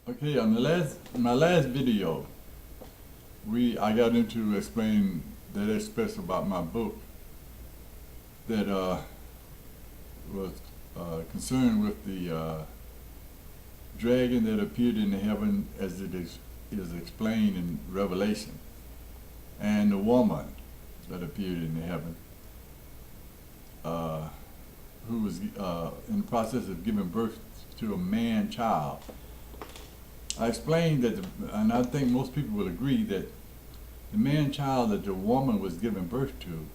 Okay, on my last video, I got into explaining that aspect about my book that was concerned with the dragon that appeared in the heaven as it is explained in Revelation, and the woman that appeared in the heaven, who was in the process of giving birth to a man-child. I explained that, and I think most people will agree, that the man-child that the woman was giving birth to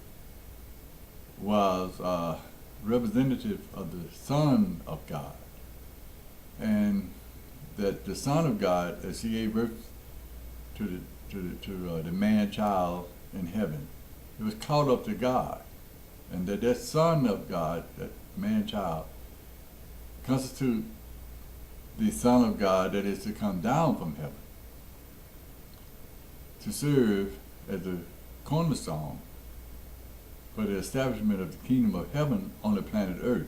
was representative of the Son of God, and that the Son of God, as she gave birth to the man-child in heaven, it was caught up to God, and that Son of God, that man-child, constitute the Son of God that is to come down from heaven to serve as a cornerstone for the establishment of the kingdom of heaven on the planet Earth.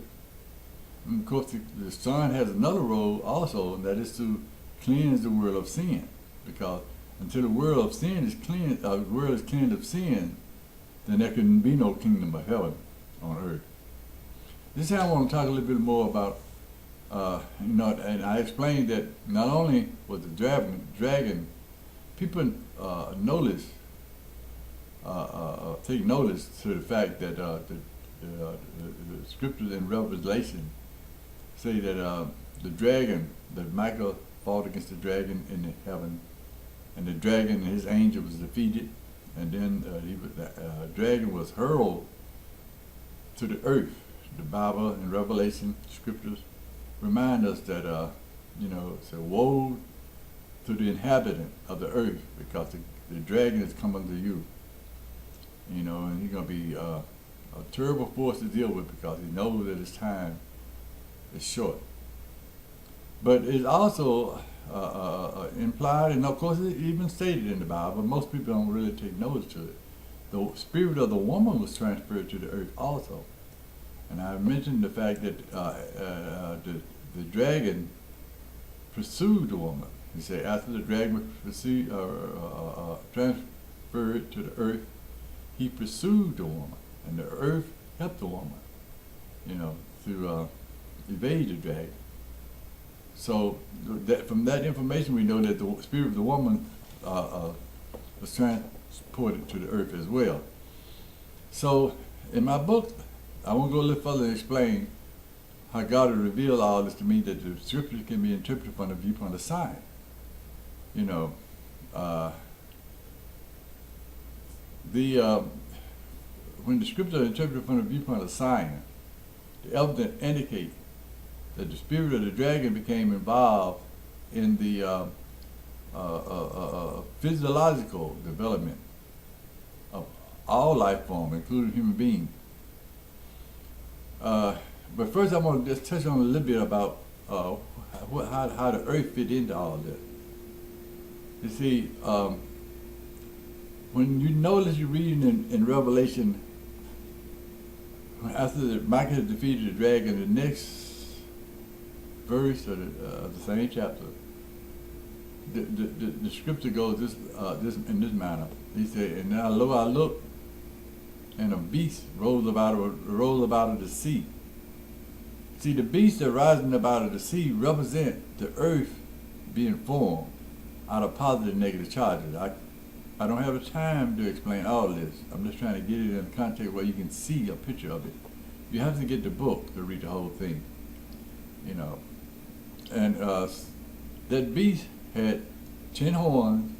And of course, the Son has another role also, and that is to cleanse the world of sin. Because until the world of sin is cleansed, the world is cleansed of sin, then there can be no kingdom of heaven on earth. This time I want to talk a little bit more about, and I explained that not only was the dragon, people take notice to the fact that the scriptures in Revelation say that the dragon, that Michael fought against the dragon in the heaven, and the dragon and his angel was defeated, and then the dragon was hurled to the earth. The Bible and Revelation scriptures remind us that, it's a woe to the inhabitant of the earth, because the dragon is coming to you. And he's going to be a terrible force to deal with, because he knows that his time is short. But it's also implied, and of course it's even stated in the Bible, but most people don't really take notice to it. The spirit of the woman was transferred to the earth also. And I mentioned the fact that the dragon pursued the woman. He said after the dragon was transferred to the earth, he pursued the woman, and the earth helped the woman, to evade the dragon. So from that information, we know that the spirit of the woman was transported to the earth as well. So in my book, I want to go a little further and explain how God has revealed all this to me, that the scriptures can be interpreted from the viewpoint of science. When the scriptures are interpreted from the viewpoint of science, the evidence indicate that the spirit of the dragon became involved in the physiological development of all life forms, including human beings. But first I want to just touch on a little bit about how the earth fit into all this. You see, when you notice you're reading in Revelation, after Michael had defeated the dragon, the next verse of the same chapter, the scripture goes this in this manner. He said, "And now lo, I looked, and a beast rose up out of the sea." See, the beasts that are rising up out of the sea represent the earth being formed out of positive and negative charges. I don't have the time to explain all this. I'm just trying to get it in the context where you can see a picture of it. You have to get the book to read the whole thing, And that beast had 10 horns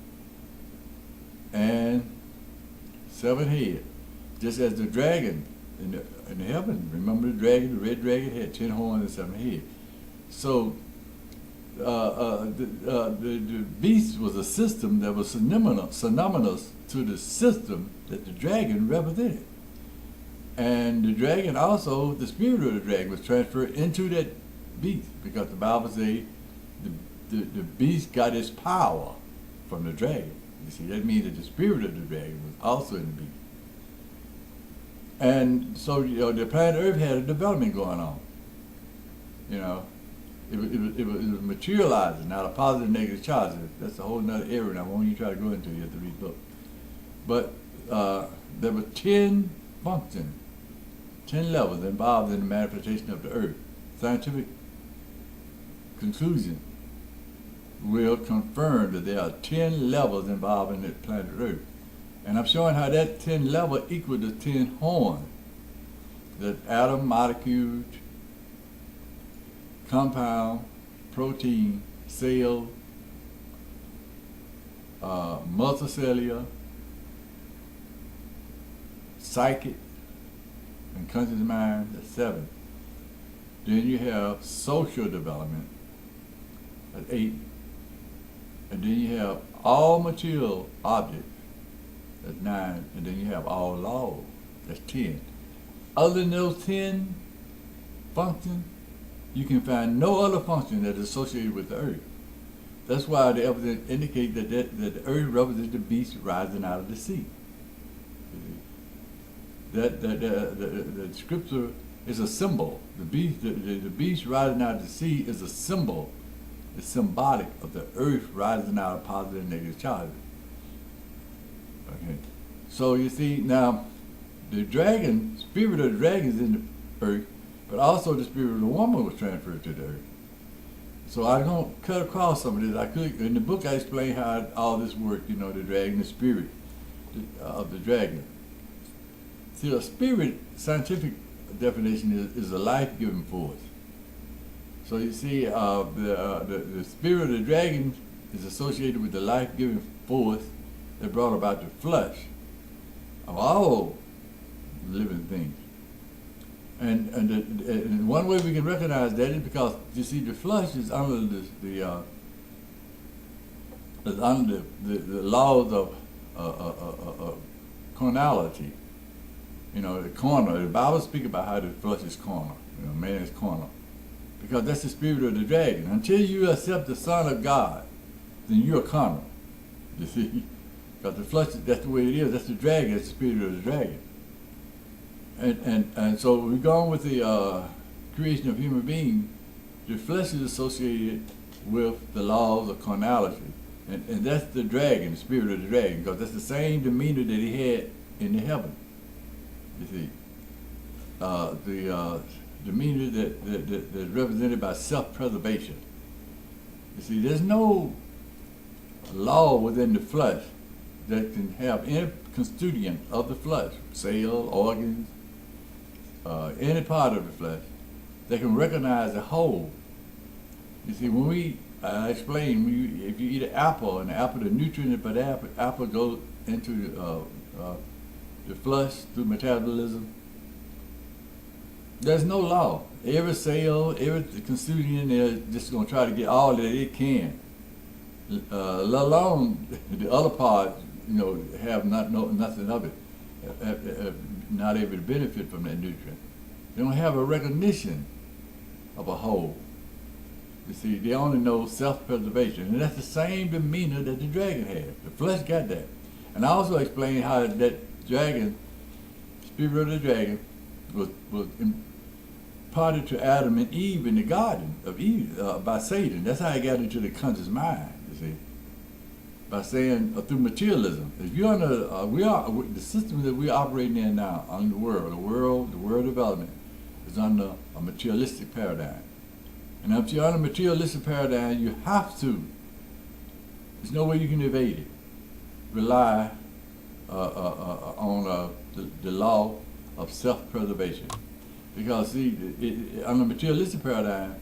and 7 heads, just as the dragon in the heaven. Remember the dragon, the red dragon had 10 horns and 7 heads. So the beast was a system that was synonymous to the system that the dragon represented. And the dragon also, the spirit of the dragon was transferred into that beast, because the Bible says the beast got its power from the dragon. You see, that means that the spirit of the dragon was also in the beast. And so, the planet Earth had a development going on, It was materializing, not a positive negative charge. That's a whole nother area, and I won't even try to go into it. You have to read the book. But there were 10 functions, 10 levels involved in the manifestation of the earth. Scientific conclusion will confirm that there are 10 levels involved in the planet Earth. And I'm showing how that 10 level equal to 10 horns. That atom, molecule, compound, protein, cell, multicellular, psychic, and conscious mind, that's 7. Then you have social development at 8. And then you have all material objects, that's 9. And then you have all laws, that's 10. Other than those 10 functions, you can find no other function that is associated with the earth. That's why the evidence indicates that the earth represents the beast rising out of the sea. The scripture is a symbol. The beast rising out of the sea is a symbol. It's symbolic of the earth rising out of positive and negative charges. Okay. So you see now, the dragon, spirit of the dragon is in the earth, but also the spirit of the woman was transferred to the earth. So I'm going to cut across some of this. I could, in the book I explain how all this worked, the dragon, the spirit of the dragon. See, a spirit, scientific definition is a life-giving force. So you see, the spirit of the dragon is associated with the life-giving force that brought about the flesh of all living things. And one way we can recognize that is because, you see, the flesh is under the laws of carnality. The corner. The Bible speaks about how the flesh is corner. Man is corner. Because that's the spirit of the dragon. Until you accept the Son of God, then you're carnal. You see? Because the flesh, that's the way it is. That's the dragon. That's the spirit of the dragon. And so we're going with the creation of human beings. The flesh is associated with the laws of carnality. And that's the dragon, the spirit of the dragon, because that's the same demeanor that he had in the heaven. You see, the demeanor that's represented by self-preservation. You see, there's no law within the flesh that can have any constituent of the flesh, cell, organs, any part of the flesh, that can recognize the whole. You see, when I explain, if you eat an apple, and the apple, the nutrient of the apple goes into the flesh through metabolism, there's no law. Every cell, every constituent is just going to try to get all that it can. Let alone the other parts, have nothing of it, not able to benefit from that nutrient. They don't have a recognition of a whole. You see, they only know self-preservation, and that's the same demeanor that the dragon had. The flesh got that. And I also explained how that dragon, spirit of the dragon, was imparted to Adam and Eve in the Garden of Eve by Satan. That's how he got into the conscious mind, you see, by saying through materialism. If you're under, the system that we're operating in now, under the world development is under a materialistic paradigm. And if you're under a materialistic paradigm, you have to, there's no way you can evade it, rely on the law of self-preservation. Because see, on the materialistic paradigm,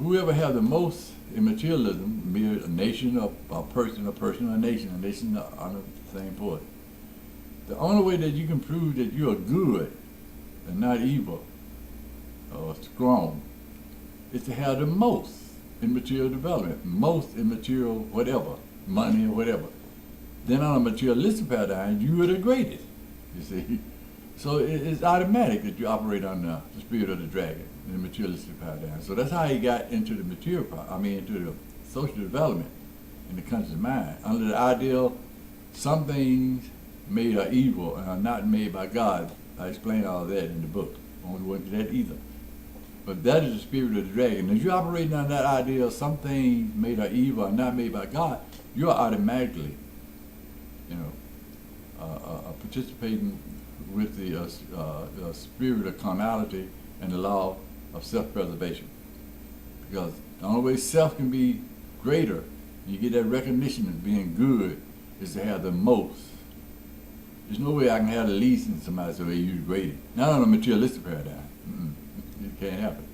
whoever have the most in materialism, be it a nation, a person, a nation are on the same point. The only way that you can prove that you are good and not evil or strong is to have the most in material development, most in material whatever, money or whatever. Then on a materialistic paradigm, you are the greatest, you see. So it's automatic that you operate on the spirit of the dragon in the materialistic paradigm. So that's how he got into the into the social development in the conscious mind. Under the ideal, some things made are evil and are not made by God. I explain all that in the book. I won't go into that either. But that is the spirit of the dragon. If you're operating on that idea of something made of evil or not made by God, you're automatically, participating with the spirit of carnality and the law of self-preservation. Because the only way self can be greater, you get that recognition of being good, is to have the most. There's no way I can have the least in somebody so they use greater. Not on a materialistic paradigm. It can't happen.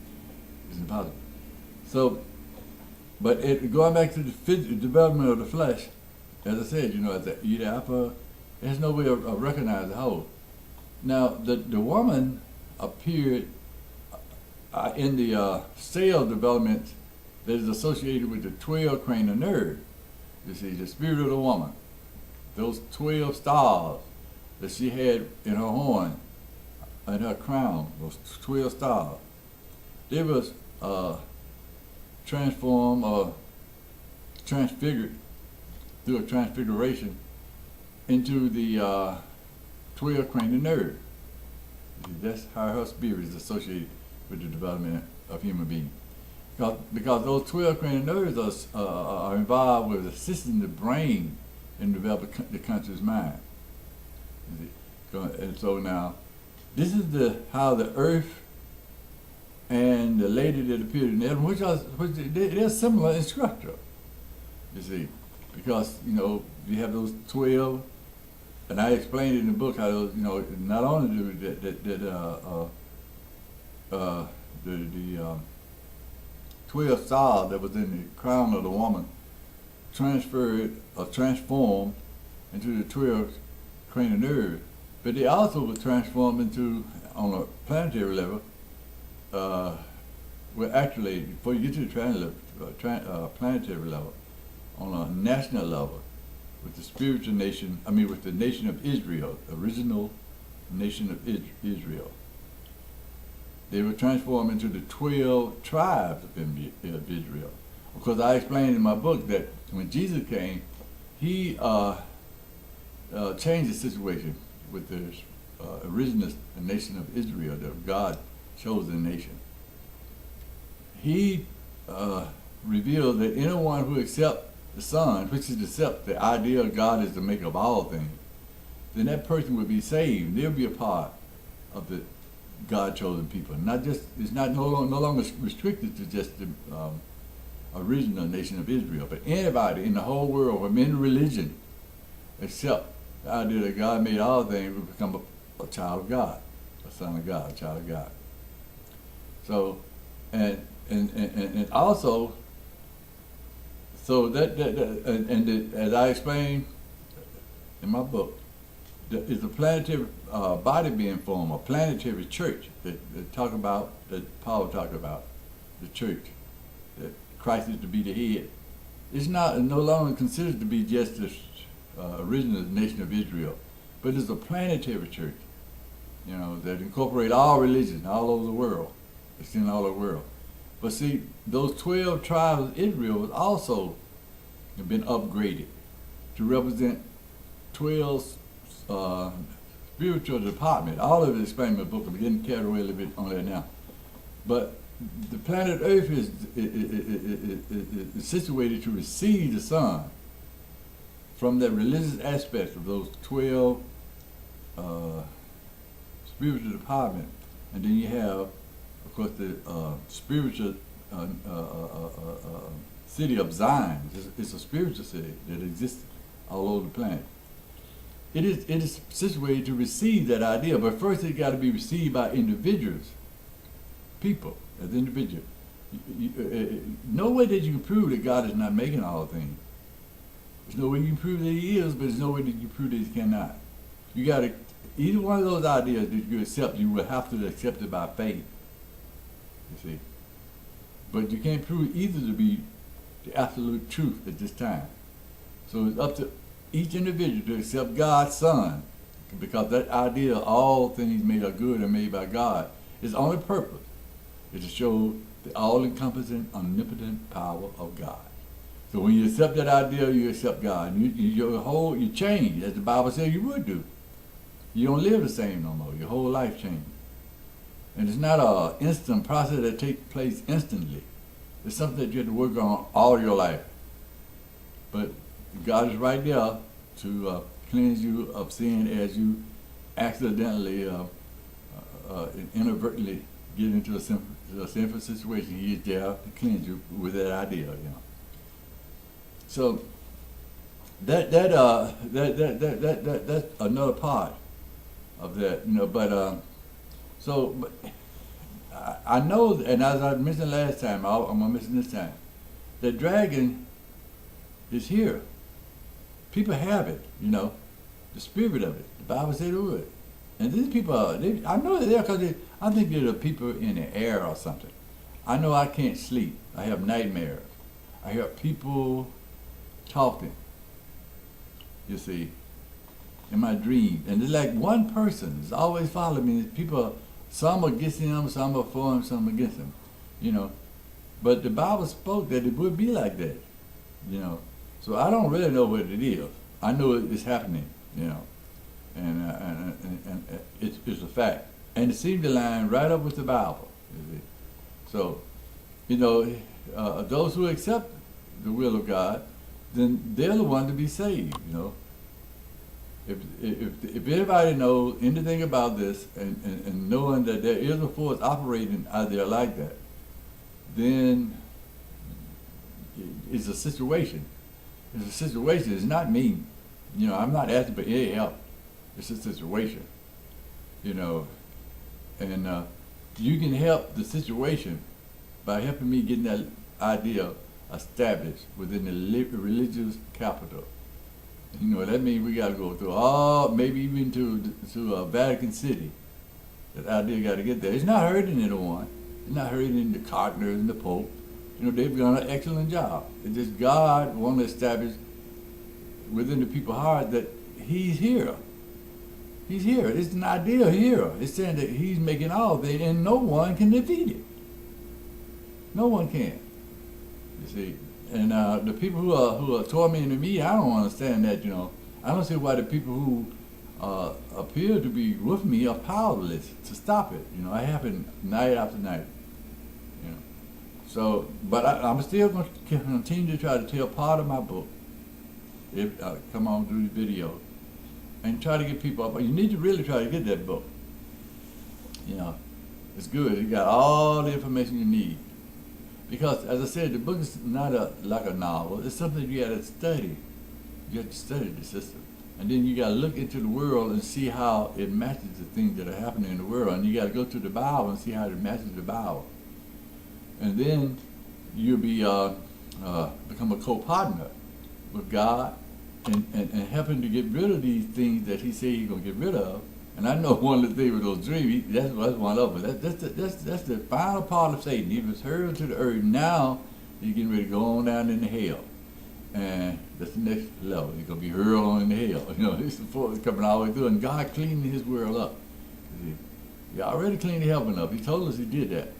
It's impossible. So, but going back to the development of the flesh, as I said, as the eat apple, there's no way of recognizing the whole. Now, the woman appeared in the cell development that is associated with the 12 cranial nerve. You see, the spirit of the woman, those 12 stars that she had in her horn, in her crown, those 12 stars, they was transformed or transfigured through a transfiguration into the 12 cranial nerve. That's how her spirit is associated with the development of human beings. Because those 12 cranial nerves are involved with assisting the brain in developing the conscious mind. And so now, this is how the earth and the lady that appeared in heaven, which they're similar in structure. You see, because you have those 12, and I explained in the book how those, not only do the 12 stars that was in the crown of the woman transferred or transformed into the 12 cranial nerve, but they also were transformed into, on a planetary level, actually, before you get to the planetary level, on a national level, with the spiritual nation, with the nation of Israel, the original nation of Israel. They were transformed into the 12 tribes of Israel. Because I explained in my book that when Jesus came, he changed the situation with the original nation of Israel, the God-chosen nation. He revealed that anyone who accepts the Son, which is to accept the idea of God is the maker of all things, then that person will be saved. They'll be a part of the God-chosen people. It's no longer restricted to just the original nation of Israel, but anybody in the whole world from any religion except the idea that God made all things will become a child of God, a son of God, a child of God. So, and also, so as I explained in my book, is a planetary body being formed, a planetary church that Paul talked about, the church, that Christ is to be the head. It's no longer considered to be just the original nation of Israel, but it's a planetary church, that incorporate all religions all over the world. It's in all over the world. But see, those 12 tribes of Israel was also have been upgraded to represent 12 spiritual department. All of it is explained in my book. I'm getting carried away a little bit on that now. But the planet Earth is situated to receive the Son from that religious aspect of those 12 spiritual department. And then you have, of course, the spiritual city of Zion. It's a spiritual city that exists all over the planet. It is situated to receive that idea, but first it got to be received by individuals, people, as individuals. No way that you can prove that God is not making all things. There's no way you can prove that He is, but there's no way that you can prove that He cannot. You got to, either one of those ideas that you accept, you will have to accept it by faith. You see, but you can't prove either to be the absolute truth at this time. So it's up to each individual to accept God's Son, because that idea of all things made are good and made by God, its only purpose is to show the all-encompassing, omnipotent power of God. So when you accept that idea, you accept God. And you change, as the Bible says you would do. You don't live the same no more. Your whole life changes. And it's not a instant process that takes place instantly. It's something that you have to work on all your life. But God is right there to cleanse you of sin as you accidentally, inadvertently get into a sinful situation. He is there to cleanse you with that idea, So that's another part of that, But but I know, and as I mentioned last time, I'm gonna mention this time, the dragon is here. People have it, the spirit of it. The Bible said it would. And these people, I know they're there because I think they're the people in the air or something. I know I can't sleep. I have nightmares. I hear people talking, you see, in my dreams. And it's like one person is always following me. People, some against him, some are for him, some against him, But the Bible spoke that it would be like that, So I don't really know what it is. I know it's happening, and it's a fact. And it seemed to line right up with the Bible, you see. So, those who accept the will of God, then they're the ones to be saved, If anybody knows anything about this and knowing that there is a force operating out there like that, then it's a situation. It's a situation. It's not me. I'm not asking for any help. It's a situation. And you can help the situation by helping me getting that idea established within the religious capital. That means we got to go through maybe even to Vatican City. That idea got to get there. It's not hurting anyone. It's not hurting the cardinals and the Pope. They've done an excellent job. It's just God wants to establish within the people's heart that He's here. He's here. It's an idea here. It's saying that He's making all things, and no one can defeat it. No one can. You see. And the people who are tormenting me, I don't understand that. I don't see why the people who appear to be with me are powerless to stop it. I happen night after night. So, but I'm still going to continue to try to tell part of my book. If come on through the video, and try to get people up. You need to really try to get that book. It's good. You got all the information you need. Because, as I said, the book is not like a novel. It's something you got to study. You have to study the system. And then you got to look into the world and see how it matches the things that are happening in the world. And you got to go to the Bible and see how it matches the Bible. And then you'll be become a co-partner with God and helping to get rid of these things that He said He's going to get rid of. And I know one of the things with those dreams, that's one of them. That's the final part of Satan. He was hurled to the earth. Now he's getting ready to go on down into hell. And that's the next level. He's going to be hurled on into hell. It's the force coming all the way through. And God cleaning His world up. He already cleaned heaven up. He told us He did that.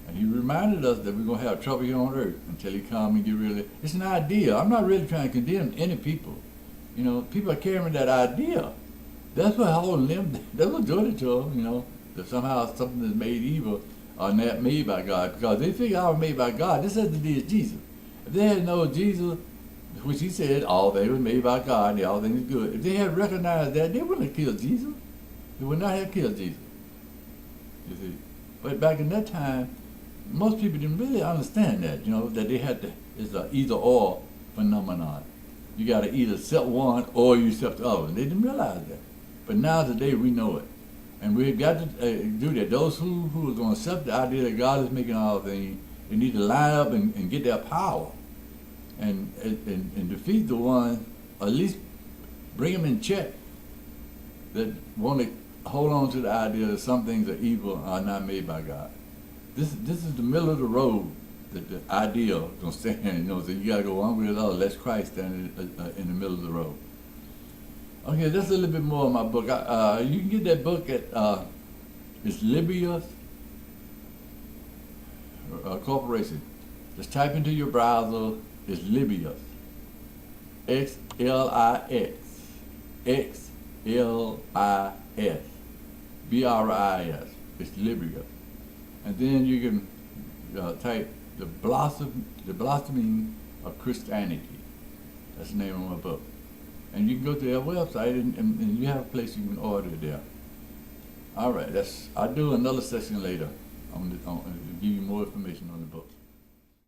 And He reminded us that we're going to have trouble here on earth until He come and get rid of it. It's an idea. I'm not really trying to condemn any people. People are carrying that idea. That's what holding them. That's what doing it to them. That somehow something is made evil or not made by God, because they figure I was made by God. This has to do with Jesus. If they had known Jesus, which He said all things were made by God, and all things good. If they had recognized that, they wouldn't have killed Jesus. They would not have killed Jesus. You see, but back in that time, most people didn't really understand that. That they had to. It's a either-or phenomenon. You got to either accept one or you accept the other. They didn't realize that. But now today we know it. And we've got to do that. Those who are going to accept the idea that God is making all things, they need to line up and get their power and defeat the one, at least bring them in check, that want to hold on to the idea that some things are evil, are not made by God. This is the middle of the road that the idea is going to stand. So you got to go one way or the other. Let Christ stand in the middle of the road. Okay, that's a little bit more of my book. You can get that book at it's Libius Corporation. Just type into your browser. It's Libius. XLIX. XLIS. BRIS. It's Libius. and then you can type the blossoming of Christianity. That's the name of my book. And you can go to their website and you have a place you can order it there. All right, I'll do another session later on give you more information on the book.